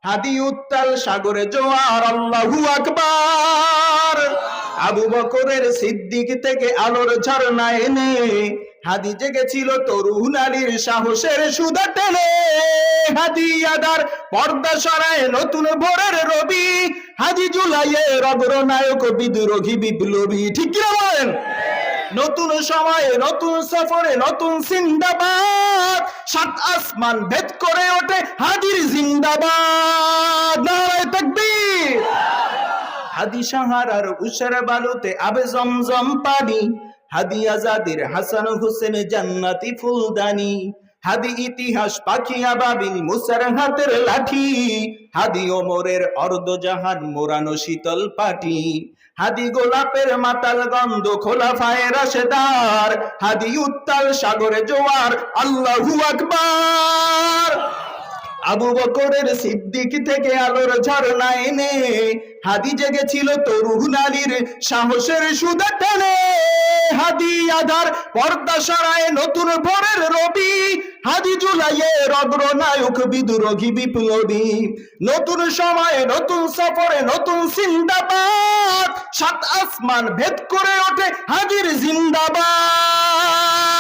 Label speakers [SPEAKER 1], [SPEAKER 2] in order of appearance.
[SPEAKER 1] হাদি উত্তাল সাগরে জোয়ার, আল্লাহু আকবার। আবু বকরের সিদ্দিক থেকে আলোর ঝর্ণা এনে হাদি জেগেছিল তরুণ আলীর সাহসের সুধা টেনে। হাদি আদার পর্দা সরায় নতুন ভোরের রবি, হাদি জুলাইয়ের অগ্রনায়ক বিদ্রোহী বিপ্লবী। ঠিক কি বলেন? নতুন সময়ে নতুন সফরে নতুন জিন্দাবাদ, সাত আসমান ভেদ করে ওঠে হাদির জিন্দাবাদ। নারায়ে তাকবীর। হাদি সাহারার উষার বালুতে আবে জমজম পানি, হাদি আজাদের হাসান হোসেন জান্নাতি ফুলদানি। হাদি ইতিহাস পাখি আবাবিল মুসার হাতের লাঠি, হাদি ওমরের অর্ধজাহান মোরানো শীতল পাটি। হাদি গোলাপের মাতাল গন্ধ খোলাফায়ে রাশেদার, হাদি উত্তাল সাগরে জোয়ার, আল্লাহু আকবার। আবু বকরের সিদ্দিক থেকে আলোর ঝর্ণা এনে হাদি জেগেছিল তরুণ আলীর সাহসের সুধা টেনে। হাদি আধার পর্দা সরায় নতুন ভোরের রবি, হাদি জুলাইয়ের অগ্রনায়ক বিদ্রোহী বিপ্লবী। নতুন সময়ে নতুন সফরে নতুন জিন্দাবাদ, সাত আসমান ভেদ করে ওঠে হাদির জিন্দাবাদ।